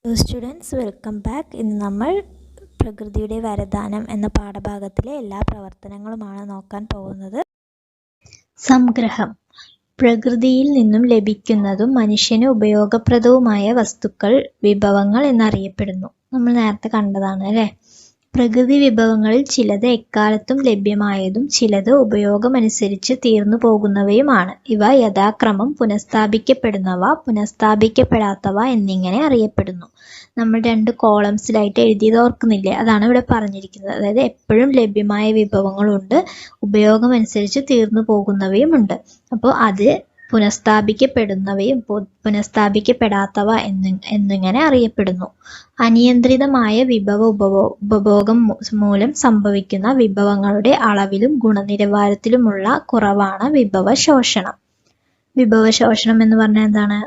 Students welcome back. ഇന്ന് നമ്മൾ പ്രകൃതിയുടെ വരദാനം എന്ന പാഠഭാഗത്തിലെ എല്ലാ പ്രവർത്തനങ്ങളുമാണ് നോക്കാൻ പോകുന്നത്. സംഗ്രഹം. പ്രകൃതിയിൽ നിന്നും ലഭിക്കുന്നതും മനുഷ്യന് ഉപയോഗപ്രദവുമായ വസ്തുക്കൾ വിഭവങ്ങൾ എന്നറിയപ്പെടുന്നു. നമ്മൾ നേരത്തെ കണ്ടതാണ് അല്ലേ? പ്രകൃതി വിഭവങ്ങളിൽ ചിലത് എക്കാലത്തും ലഭ്യമായതും ചിലത് ഉപയോഗമനുസരിച്ച് തീർന്നു പോകുന്നവയുമാണ്. ഇവ യഥാക്രമം പുനഃസ്ഥാപിക്കപ്പെടുന്നവ, പുനഃസ്ഥാപിക്കപ്പെടാത്തവ എന്നിങ്ങനെ അറിയപ്പെടുന്നു. നമ്മൾ 2 കോളംസിലായിട്ട് എഴുതിയത് ഓർക്കുന്നില്ലേ? അതാണ് ഇവിടെ പറഞ്ഞിരിക്കുന്നത്. അതായത് എപ്പോഴും ലഭ്യമായ വിഭവങ്ങളുണ്ട്, ഉപയോഗമനുസരിച്ച് തീർന്നു പോകുന്നവയുമുണ്ട്. അപ്പോൾ അത് പുനഃസ്ഥാപിക്കപ്പെടുന്നവയും പുനഃസ്ഥാപിക്കപ്പെടാത്തവ എന്നിങ്ങനെ അറിയപ്പെടുന്നു. അനിയന്ത്രിതമായ ഉപഭോഗം മൂലം സംഭവിക്കുന്ന വിഭവങ്ങളുടെ അളവിലും ഗുണനിലവാരത്തിലുമുള്ള കുറവാണ് വിഭവശോഷണം. വിഭവശോഷണം എന്ന് പറഞ്ഞാൽ എന്താണ്?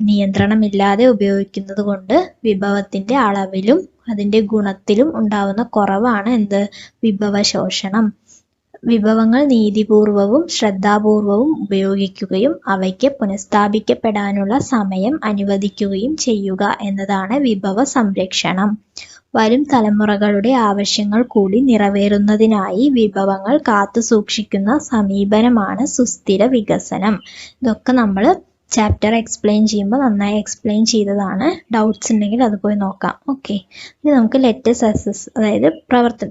നിയന്ത്രണമില്ലാതെ ഉപയോഗിക്കുന്നത് കൊണ്ട് വിഭവത്തിന്റെ അളവിലും അതിന്റെ ഗുണത്തിലും ഉണ്ടാവുന്ന കുറവാണ് എന്ത്? വിഭവശോഷണം. വിഭവങ്ങൾ നീതിപൂർവവും ശ്രദ്ധാപൂർവവും ഉപയോഗിക്കുകയും അവയ്ക്ക് പുനഃസ്ഥാപിക്കപ്പെടാനുള്ള സമയം അനുവദിക്കുകയും ചെയ്യുക എന്നതാണ് വിഭവ സംരക്ഷണം. വരും തലമുറകളുടെ ആവശ്യങ്ങൾ കൂടി നിറവേറുന്നതിനായി വിഭവങ്ങൾ കാത്തുസൂക്ഷിക്കുന്ന സമീപനമാണ് സുസ്ഥിര വികസനം. ഇതൊക്കെ നമ്മൾ ചാപ്റ്റർ എക്സ്പ്ലെയിൻ ചെയ്യുമ്പോൾ നന്നായി എക്സ്പ്ലെയിൻ ചെയ്തതാണ്. ഡൗട്ട്സ് ഉണ്ടെങ്കിൽ അത് പോയി നോക്കാം. ഓക്കെ, ഇനി നമുക്ക് ലെറ്റസ് അസസ്, അതായത്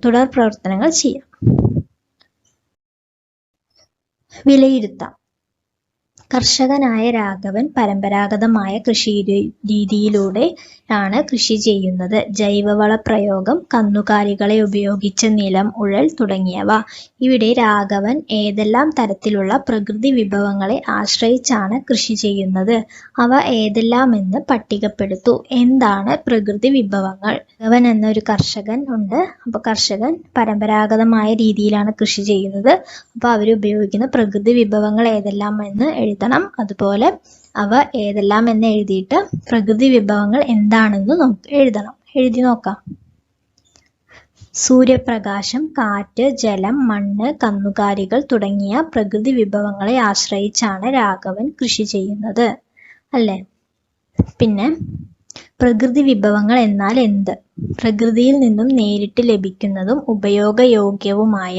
തുടർ പ്രവർത്തനങ്ങൾ ചെയ്യാം. വിലയിരുത്താം. കർഷകനായ രാഘവൻ പരമ്പരാഗതമായ കൃഷി രീതിയിലൂടെയാണ് കൃഷി ചെയ്യുന്നത്. ജൈവവള പ്രയോഗം, കന്നുകാലികളെ ഉപയോഗിച്ച് നിലം ഉഴൽ തുടങ്ങിയവ. ഇവിടെ രാഘവൻ ഏതെല്ലാം തരത്തിലുള്ള പ്രകൃതി വിഭവങ്ങളെ ആശ്രയിച്ചാണ് കൃഷി ചെയ്യുന്നത്? അവ ഏതെല്ലാമെന്ന് പട്ടികപ്പെടുത്തൂ. എന്താണ് പ്രകൃതി വിഭവങ്ങൾ? രാഘവൻ എന്നൊരു കർഷകൻ ഉണ്ട്. അപ്പോൾ കർഷകൻ പരമ്പരാഗതമായ രീതിയിലാണ് കൃഷി ചെയ്യുന്നത്. അപ്പോൾ അവർ ഉപയോഗിക്കുന്ന പ്രകൃതി വിഭവങ്ങൾ ഏതെല്ലാം എന്ന് എഴുതണം. അതുപോലെ അവ ഏതെല്ലാം എന്ന് എഴുതിയിട്ട് പ്രകൃതി വിഭവങ്ങൾ എന്താണെന്ന് എഴുതണം. എഴുതി നോക്കാം. സൂര്യപ്രകാശം, കാറ്റ്, ജലം, മണ്ണ്, കന്നുകാലികൾ തുടങ്ങിയ പ്രകൃതി വിഭവങ്ങളെ ആശ്രയിച്ചാണ് രാഘവൻ കൃഷി ചെയ്യുന്നത് അല്ലേ? പിന്നെ പ്രകൃതി വിഭവങ്ങൾ എന്നാൽ എന്ത്? പ്രകൃതിയിൽ നിന്നും നേരിട്ട് ലഭിക്കുന്നതും ഉപയോഗയോഗ്യവുമായ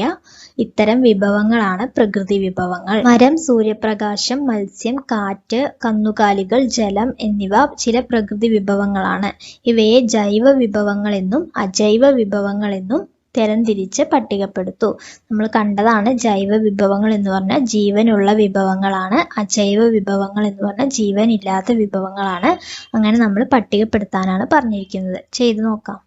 ഇത്തരം വിഭവങ്ങളാണ് പ്രകൃതി വിഭവങ്ങൾ. മരം, സൂര്യപ്രകാശം, മത്സ്യം, കാറ്റ്, കന്നുകാലികൾ, ജലം എന്നിവ ചില പ്രകൃതി വിഭവങ്ങളാണ്. ഇവയെ ജൈവ വിഭവങ്ങളെന്നും അജൈവ വിഭവങ്ങളെന്നും തരംതിരിച്ച് പട്ടികപ്പെടുത്തു. നമ്മൾ കണ്ടതാണ് ജൈവ വിഭവങ്ങൾ എന്ന് പറഞ്ഞാൽ ജീവനുള്ള വിഭവങ്ങളാണ്. അജൈവ വിഭവങ്ങൾ എന്ന് പറഞ്ഞാൽ ജീവനില്ലാത്ത വിഭവങ്ങളാണ്. അങ്ങനെ നമ്മൾ പട്ടികപ്പെടുത്താനാണ് പറഞ്ഞിരിക്കുന്നത്. ചെയ്തു നോക്കാം.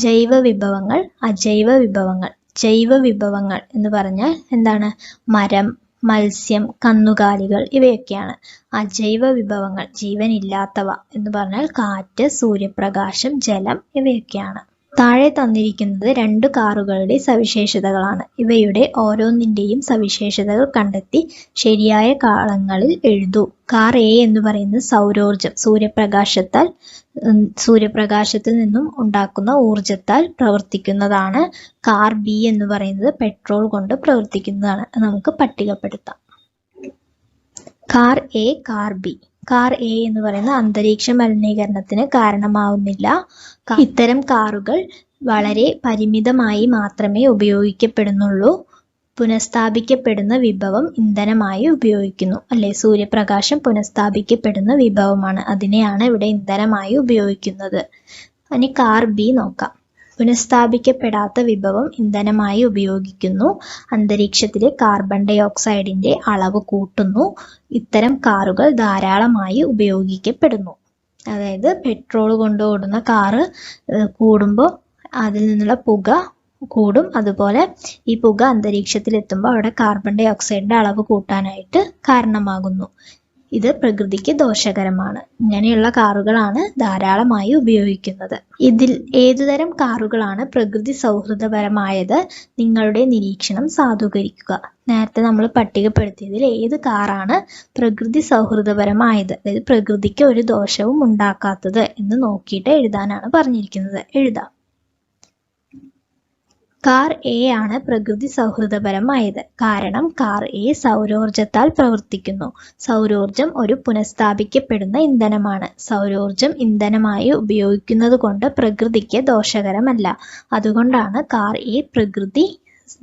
ജൈവ വിഭവങ്ങൾ, അജൈവ വിഭവങ്ങൾ. ജൈവ വിഭവങ്ങൾ എന്ന് പറഞ്ഞാൽ എന്താണ്? മരം, മത്സ്യം, കന്നുകാലികൾ ഇവയൊക്കെയാണ്. അജൈവ വിഭവങ്ങൾ, ജീവനില്ലാത്തവ എന്ന് പറഞ്ഞാൽ കാറ്റ്, സൂര്യപ്രകാശം, ജലം ഇവയൊക്കെയാണ്. താഴെ തന്നിരിക്കുന്നത് 2 കാറുകളുടെ സവിശേഷതകളാണ്. ഇവയുടെ ഓരോന്നിന്റെയും സവിശേഷതകൾ കണ്ടെത്തി ശരിയായ കാളങ്ങളിൽ എഴുതൂ. കാർ എ എന്ന് പറയുന്നത് സൗരോർജം, സൂര്യപ്രകാശത്തിൽ നിന്നും ഉണ്ടാക്കുന്ന ഊർജത്താൽ പ്രവർത്തിക്കുന്നതാണ്. കാർ ബി എന്ന് പറയുന്നത് പെട്രോൾ കൊണ്ട് പ്രവർത്തിക്കുന്നതാണ്. നമുക്ക് പട്ടികപ്പെടുത്താം. Car A, car B. Car A എന്ന് പറയുന്ന അന്തരീക്ഷ മലിനീകരണത്തിന് കാരണമാവുന്നില്ല. ഇത്തരം കാറുകൾ വളരെ പരിമിതമായി മാത്രമേ ഉപയോഗിക്കപ്പെടുന്നുള്ളൂ. പുനഃസ്ഥാപിക്കപ്പെടുന്ന വിഭവം ഇന്ധനമായി ഉപയോഗിക്കുന്നു അല്ലെ? സൂര്യപ്രകാശം പുനഃസ്ഥാപിക്കപ്പെടുന്ന വിഭവമാണ്, അതിനെയാണ് ഇവിടെ ഇന്ധനമായി ഉപയോഗിക്കുന്നത്. ഇനി കാർ ബി നോക്കാം. പുനഃസ്ഥാപിക്കപ്പെടാത്ത വിഭവം ഇന്ധനമായി ഉപയോഗിക്കുന്നു. അന്തരീക്ഷത്തിലെ കാർബൺ ഡൈ ഓക്സൈഡിന്റെ അളവ് കൂട്ടുന്നു. ഇത്തരം കാറുകൾ ധാരാളമായി ഉപയോഗിക്കപ്പെടുന്നു. അതായത് പെട്രോൾ കൊണ്ട് ഓടുന്ന കാറ് കൂടുമ്പോൾ അതിൽ നിന്നുള്ള പുക കൂടും. അതുപോലെ ഈ പുക അന്തരീക്ഷത്തിൽ എത്തുമ്പോൾ അവിടെ കാർബൺ ഡൈ ഓക്സൈഡിന്റെ അളവ് കൂട്ടാനായിട്ട് കാരണമാകുന്നു. ഇത് പ്രകൃതിക്ക് ദോഷകരമാണ്. ഇങ്ങനെയുള്ള കാറുകളാണ് ധാരാളമായി ഉപയോഗിക്കുന്നത്. ഇതിൽ ഏതുതരം കാറുകളാണ് പ്രകൃതി സൗഹൃദപരമായത്? നിങ്ങളുടെ നിരീക്ഷണം സാധൂകരിക്കുക. നേരത്തെ നമ്മൾ പട്ടികപ്പെടുത്തിയതിൽ ഏത് കാറാണ് പ്രകൃതി സൗഹൃദപരമായത്, അതായത് പ്രകൃതിക്ക് ഒരു ദോഷവും ഉണ്ടാക്കാത്തത് എന്ന് നോക്കിയിട്ട് എഴുതാനാണ് പറഞ്ഞിരിക്കുന്നത്. എഴുതാം. കാർ എ ആണ് പ്രകൃതി സൗഹൃദപരമായത്. കാരണം കാർ എ സൗരോർജത്താൽ പ്രവർത്തിക്കുന്നു. സൗരോർജം ഒരു പുനഃസ്ഥാപിക്കപ്പെടുന്ന ഇന്ധനമാണ്. സൗരോർജം ഇന്ധനമായി ഉപയോഗിക്കുന്നത് കൊണ്ട് പ്രകൃതിക്ക് ദോഷകരമല്ല. അതുകൊണ്ടാണ് കാർ എ പ്രകൃതി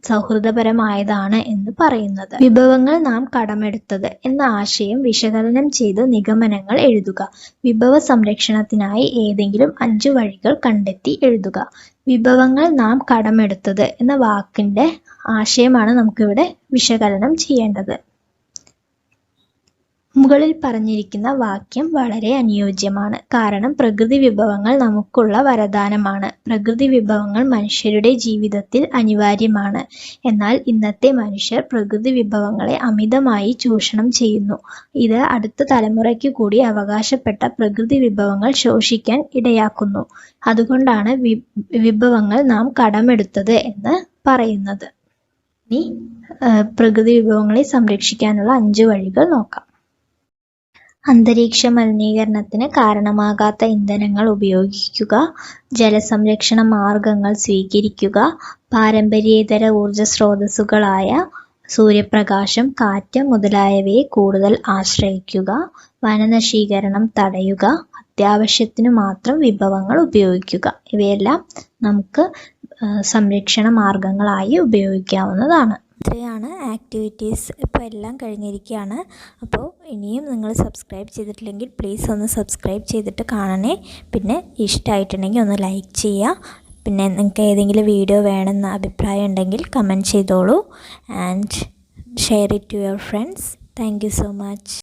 സൗഹൃദപരമായതാണ് എന്ന് പറയുന്നത്. വിഭവങ്ങൾ നാം കടമെടുത്തത് എന്ന ആശയം വിശകലനം ചെയ്ത് നിഗമനങ്ങൾ എഴുതുക. വിഭവ സംരക്ഷണത്തിനായി ഏതെങ്കിലും 5 വഴികൾ കണ്ടെത്തി എഴുതുക. വിഭവങ്ങൾ നാം കടമെടുത്തത് എന്ന വാക്കിന്റെ ആശയമാണ് നമുക്കിവിടെ വിശകലനം ചെയ്യേണ്ടത്. മുകളിൽ പറഞ്ഞിരിക്കുന്ന വാക്യം വളരെ അനുയോജ്യമാണ്. കാരണം പ്രകൃതി വിഭവങ്ങൾ നമുക്കുള്ള വരദാനമാണ്. പ്രകൃതി വിഭവങ്ങൾ മനുഷ്യരുടെ ജീവിതത്തിൽ അനിവാര്യമാണ്. എന്നാൽ ഇന്നത്തെ മനുഷ്യർ പ്രകൃതി വിഭവങ്ങളെ അമിതമായി ചൂഷണം ചെയ്യുന്നു. ഇത് അടുത്ത തലമുറയ്ക്ക് കൂടി അവകാശപ്പെട്ട പ്രകൃതി വിഭവങ്ങൾ ശോഷിക്കാൻ ഇടയാക്കുന്നു. അതുകൊണ്ടാണ് വിഭവങ്ങൾ നാം കടമെടുത്തത് എന്ന് പറയുന്നത്. ഇനി പ്രകൃതി വിഭവങ്ങളെ സംരക്ഷിക്കാനുള്ള 5 വഴികൾ നോക്കാം. അന്തരീക്ഷ മലിനീകരണത്തിന് കാരണമാകാത്ത ഇന്ധനങ്ങൾ ഉപയോഗിക്കുക. ജലസംരക്ഷണ മാർഗങ്ങൾ സ്വീകരിക്കുക. പാരമ്പര്യേതര ഊർജ സ്രോതസ്സുകളായ സൂര്യപ്രകാശം, കാറ്റ് മുതലായവയെ കൂടുതൽ ആശ്രയിക്കുക. വനനശീകരണം തടയുക. അത്യാവശ്യത്തിനു മാത്രം വിഭവങ്ങൾ ഉപയോഗിക്കുക. ഇവയെല്ലാം നമുക്ക് സംരക്ഷണ മാർഗങ്ങളായി ഉപയോഗിക്കാവുന്നതാണ്. ഇത്രയാണ് ആക്ടിവിറ്റീസ്. ഇപ്പോൾ എല്ലാം കഴിഞ്ഞിരിക്കുകയാണ്. അപ്പോൾ ഇനിയും നിങ്ങൾ സബ്സ്ക്രൈബ് ചെയ്തിട്ടില്ലെങ്കിൽ പ്ലീസ് ഒന്ന് സബ്സ്ക്രൈബ് ചെയ്തിട്ട് കാണണേ. പിന്നെ ഇഷ്ടമായിട്ടുണ്ടെങ്കിൽ ഒന്ന് ലൈക്ക് ചെയ്യുക. പിന്നെ നിങ്ങൾക്ക് ഏതെങ്കിലും വീഡിയോ വേണമെന്ന അഭിപ്രായം ഉണ്ടെങ്കിൽ കമൻറ്റ് ചെയ്തോളൂ. And share it to your friends. Thank you so much.